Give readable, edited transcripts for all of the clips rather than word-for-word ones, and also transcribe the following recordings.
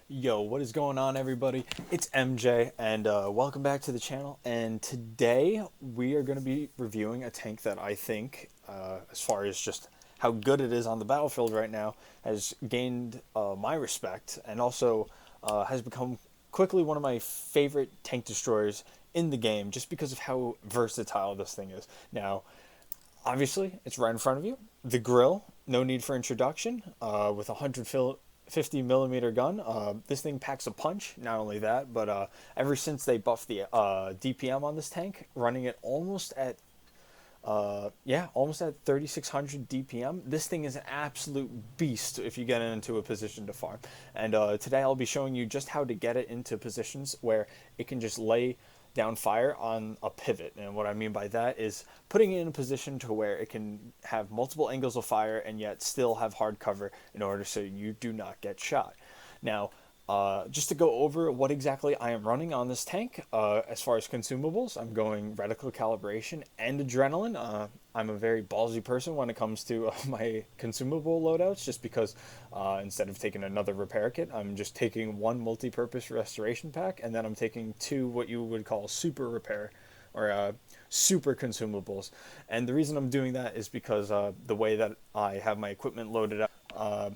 Yo, what is going on, everybody? It's MJ, and welcome back to the channel. And today we are going to be reviewing a tank that I think, as far as just how good it is on the battlefield right now, has gained my respect and also has become quickly one of my favorite tank destroyers in the game just because of how versatile this thing is. Now, obviously, it's right in front of you. The Grille, no need for introduction, with a 150 millimeter gun. This thing packs a punch. Not only that, but ever since they buffed the DPM on this tank, running it almost at 3600 DPM. This thing is an absolute beast if you get it into a position to farm. And today I'll be showing you just how to get it into positions where it can just lay down fire on a pivot. And what I mean by that is putting it in a position to where it can have multiple angles of fire and yet still have hard cover in order so you do not get shot. Now, just to go over what exactly I am running on this tank, as far as consumables, I'm going reticle calibration and adrenaline. I'm a very ballsy person when it comes to my consumable loadouts, just because instead of taking another repair kit, I'm just taking one multi-purpose restoration pack, and then I'm taking two what you would call super repair or super consumables. And the reason I'm doing that is because the way that I have my equipment loaded up,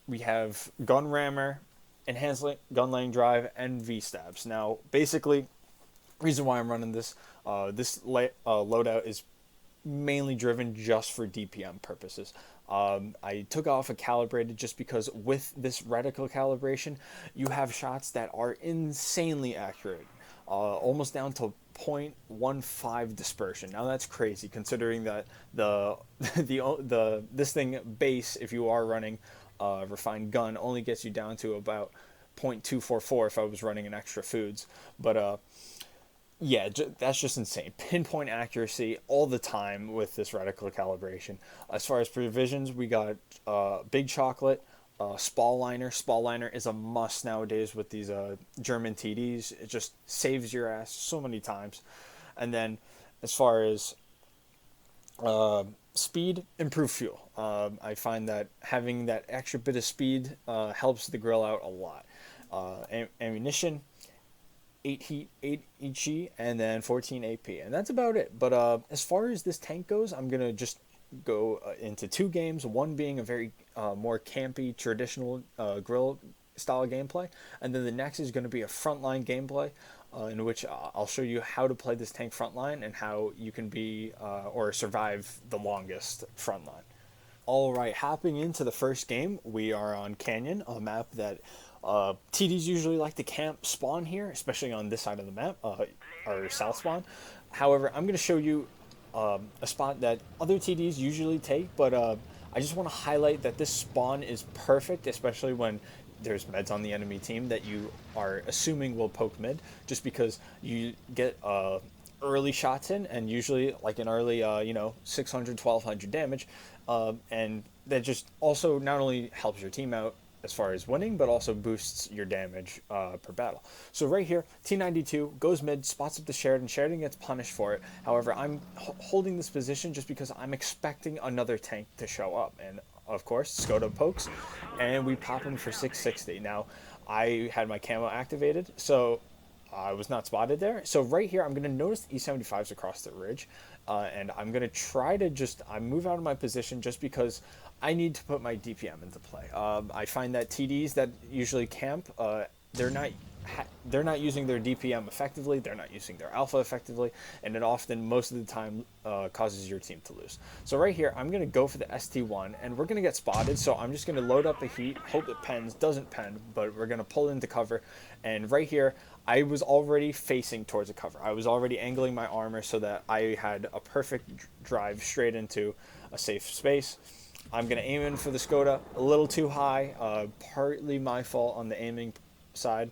we have gun rammer, enhanced gun laying drive, and V-stabs. Now, basically, reason why I'm running this loadout is mainly driven just for DPM purposes. I took off a calibrated just because with this reticle calibration, you have shots that are insanely accurate, almost down to 0.15 dispersion. Now that's crazy considering that this thing base, if you are running refined gun, only gets you down to about 0.244 if I was running an extra foods. But yeah, that's just insane. Pinpoint accuracy all the time with this reticle calibration. As far as provisions, we got big chocolate, spall liner. Spall liner is a must nowadays with these German TDs. It just saves your ass so many times. And then as far as speed, improve fuel. I find that having that extra bit of speed helps the Grille out a lot. Ammunition, 8 heat, 8 HE, and then 14 AP, and that's about it. But as far as this tank goes, I'm gonna just go into two games. One being a very more campy, traditional Grille style gameplay, and then the next is going to be a frontline gameplay, in which I'll show you how to play this tank frontline and how you can be or survive the longest frontline. All right, hopping into the first game, we are on Canyon, a map that TDs usually like to camp spawn here, especially on this side of the map, or south spawn. However, I'm going to show you a spot that other TDs usually take, but I just want to highlight that this spawn is perfect, especially when there's meds on the enemy team that you are assuming will poke mid, just because you get early shots in, and usually like an early 600 1200 damage, and that just also not only helps your team out as far as winning, but also boosts your damage per battle. So right here, T92 goes mid, spots up the Sheridan. Sheridan gets punished for it. However, I'm holding this position just because I'm expecting another tank to show up. And of course, Skoda pokes, and we pop him for 660. Now, I had my camo activated, so I was not spotted there. So right here, I'm going to notice E75s across the ridge, and I'm going to try to I move out of my position just because I need to put my DPM into play. I find that TDs that usually camp, they're not using their DPM effectively, they're not using their alpha effectively, and it often, most of the time, causes your team to lose. So right here, I'm going to go for the ST1, and we're going to get spotted, so I'm just going to load up a heat, hope it pens, doesn't pen, but we're going to pull into cover, and right here, I was already facing towards a cover. I was already angling my armor so that I had a perfect drive straight into a safe space. I'm going to aim in for the Skoda, a little too high, partly my fault on the aiming side.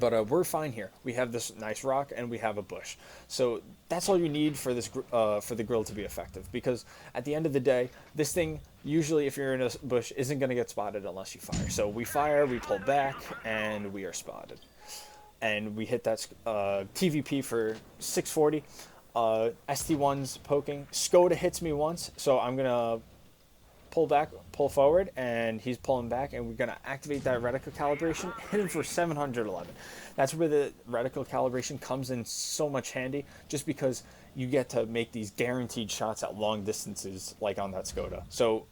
But we're fine here. We have this nice rock and we have a bush. So that's all you need for this for the Grille to be effective. Because at the end of the day, this thing usually, if you're in a bush, isn't going to get spotted unless you fire. So we fire, we pull back, and we are spotted. And we hit that TVP for 640. ST1's poking. Skoda hits me once, so I'm gonna pull back pull forward, and he's pulling back, and we're going to activate that reticle calibration, hit him for 711. That's where the reticle calibration comes in so much handy, just because you get to make these guaranteed shots at long distances, like on that Skoda. So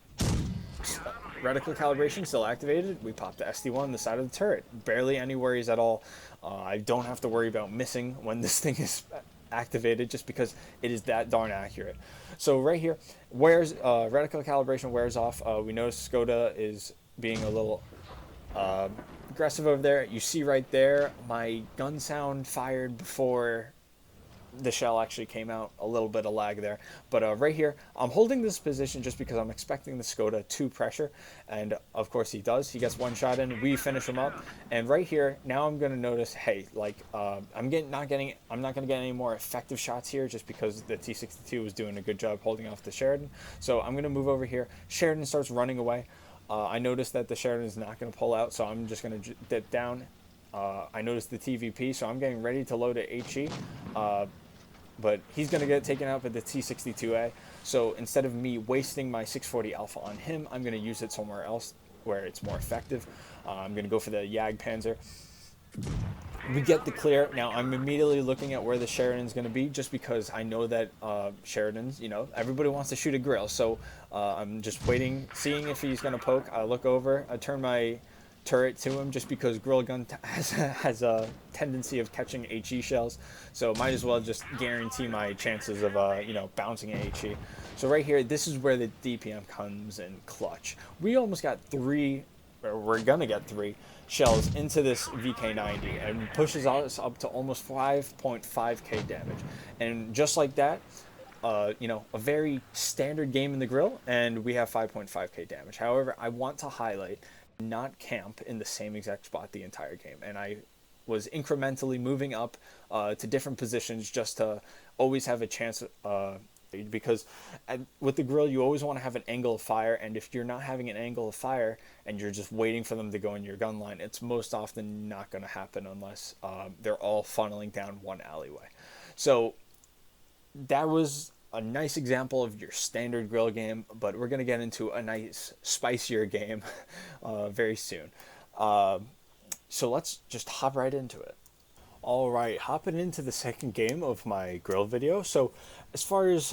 reticle calibration still activated. We pop the SD1 on the side of the turret. Barely any worries at all. I don't have to worry about missing when this thing is activated, just because it is that darn accurate. So right here, reticle calibration wears off. We notice Skoda is being a little aggressive over there. You see right there, my gun sound fired before the shell actually came out. A little bit of lag there, but right here I'm holding this position just because I'm expecting the Skoda to pressure, and of course he does. He gets one shot in, we finish him up, and right here now I'm going to notice, hey, like I'm not going to get any more effective shots here, just because the T62 was doing a good job holding off the Sheridan. So I'm going to move over here. Sheridan starts running away. I noticed that the Sheridan is not going to pull out, so I'm just going to dip down. I noticed the TVP, so I'm getting ready to load at HE. But he's going to get taken out by the T62A. So instead of me wasting my 640 Alpha on him, I'm going to use it somewhere else where it's more effective. I'm going to go for the Jagdpanzer. We get the clear. Now I'm immediately looking at where the Sheridan's going to be, just because I know that Sheridan's, everybody wants to shoot a Grille. So I'm just waiting, seeing if he's going to poke. I look over, I turn my turret to him, just because Grille gun has a tendency of catching HE shells, so might as well just guarantee my chances of bouncing at HE. So right here, this is where the DPM comes in clutch. We almost got we're gonna get 3 shells into this VK90, and pushes us up to almost 5.5k damage. And just like that, a very standard game in the Grille, and we have 5.5k damage. However, I want to highlight not camp in the same exact spot the entire game, and I was incrementally moving up to different positions just to always have a chance, because with the Grille you always want to have an angle of fire, and if you're not having an angle of fire and you're just waiting for them to go in your gun line, it's most often not going to happen unless they're all funneling down one alleyway. So that was a nice example of your standard Grille game, but we're going to get into a nice, spicier game very soon. So let's just hop right into it. All right, hopping into the second game of my Grille video. So as far as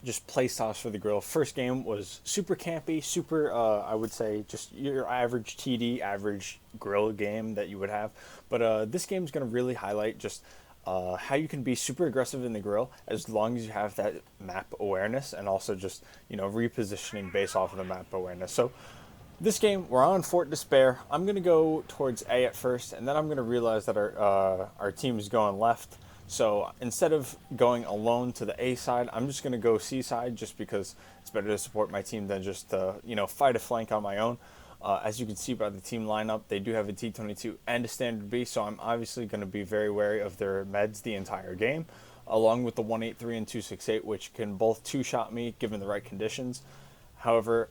just playstyles for the Grille, first game was super campy, super, I would say, just your average TD, average Grille game that you would have. But this game is going to really highlight just how you can be super aggressive in the Grille as long as you have that map awareness, and also just repositioning based off of the map awareness. So this game, we're on Fort Despair. I'm gonna go towards A at first, and then I'm gonna realize that our team is going left. So instead of going alone to the A side, I'm just gonna go C side, just because it's better to support my team than just fight a flank on my own. As you can see by the team lineup, they do have a T22 and a standard B, so I'm obviously going to be very wary of their meds the entire game, along with the 183 and 268, which can both two-shot me given the right conditions. However,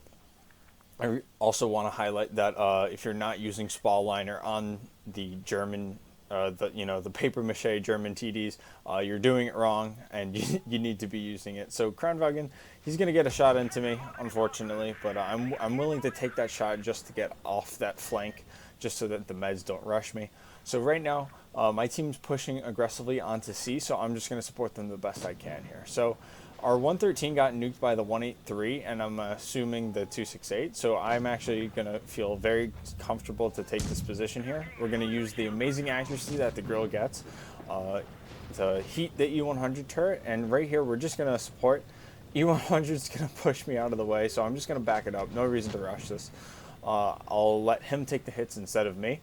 I also want to highlight that if you're not using Spall Liner on the German, the paper mache German TDs, you're doing it wrong, and you need to be using it. So Kranwagen, he's going to get a shot into me, unfortunately, but I'm willing to take that shot just to get off that flank, just so that the meds don't rush me. So right now, my team's pushing aggressively onto C, so I'm just going to support them the best I can here. So our 113 got nuked by the 183, and I'm assuming the 268, so I'm actually going to feel very comfortable to take this position here. We're going to use the amazing accuracy that the Grille gets to heat the E100 turret, and right here we're just going to support. E100 is going to push me out of the way, so I'm just going to back it up. No reason to rush this. I'll let him take the hits instead of me,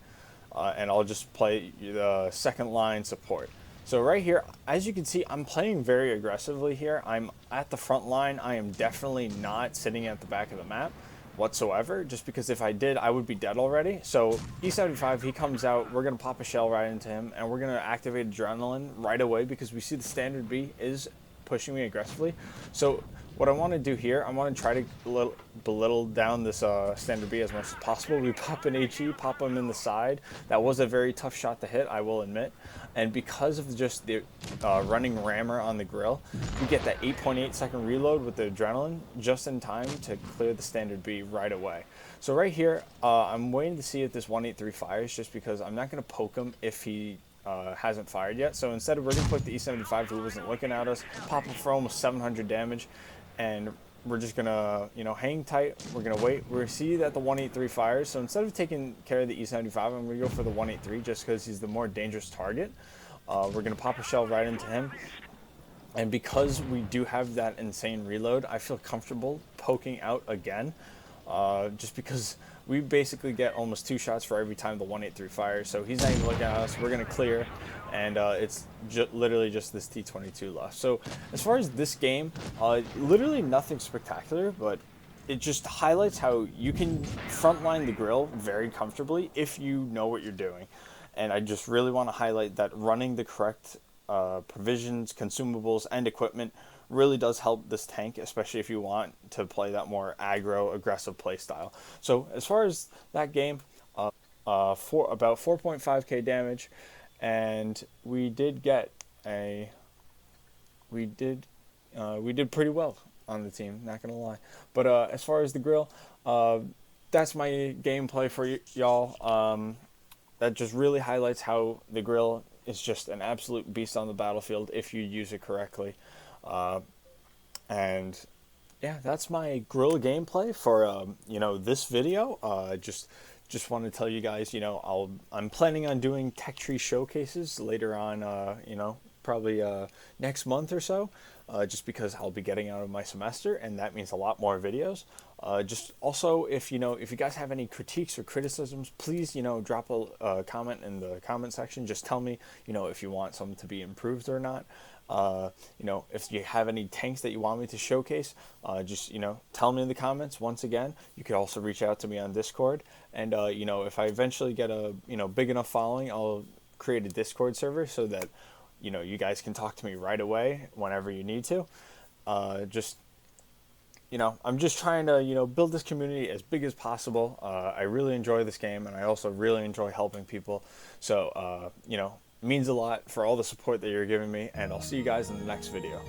and I'll just play the second line support. So right here, as you can see, I'm playing very aggressively here. I'm at the front line. I am definitely not sitting at the back of the map whatsoever, just because if I did, I would be dead already. So E75, he comes out, we're going to pop a shell right into him, and we're going to activate Adrenaline right away, because we see the standard B is pushing me aggressively. So what I want to do here, I want to try to belittle down this standard B as much as possible. We pop an HE, pop him in the side. That was a very tough shot to hit, I will admit. And because of just the running rammer on the grill, we get that 8.8 second reload with the adrenaline just in time to clear the standard B right away. So right here, I'm waiting to see if this 183 fires, just because I'm not going to poke him if he hasn't fired yet. So instead, we're going to put the E75, who wasn't looking at us, pop him for almost 700 damage, and we're just going to, hang tight. We're going to wait. We see that the 183 fires. So instead of taking care of the E75, I'm going to go for the 183 just because he's the more dangerous target. We're going to pop a shell right into him. And because we do have that insane reload, I feel comfortable poking out again. Just because we basically get almost 2 shots for every time the 183 fires. So he's not even looking at us. We're going to clear. And it's literally just this T22 left. So as far as this game, literally nothing spectacular, but it just highlights how you can frontline the grill very comfortably if you know what you're doing. And I just really want to highlight that running the correct provisions, consumables, and equipment really does help this tank, especially if you want to play that more aggro, aggressive play style. So as far as that game, for about 4.5k damage, and we did get we did pretty well on the team, not gonna lie. But as far as the grill, that's my gameplay for y'all. That just really highlights how the grill is just an absolute beast on the battlefield if you use it correctly. And yeah, that's my grill gameplay for this video. Just want to tell you guys, I'm planning on doing tech tree showcases later on, probably next month or so, just because I'll be getting out of my semester, and that means a lot more videos. Just also, if you guys have any critiques or criticisms, please, drop a comment in the comment section. Just tell me, if you want something to be improved or not. If you have any tanks that you want me to showcase, just, tell me in the comments. Once again, you could also reach out to me on Discord. And, if I eventually get a, big enough following, I'll create a Discord server so that, you guys can talk to me right away whenever you need to. I'm just trying to, build this community as big as possible. I really enjoy this game, and I also really enjoy helping people. So, it means a lot for all the support that you're giving me, and I'll see you guys in the next video.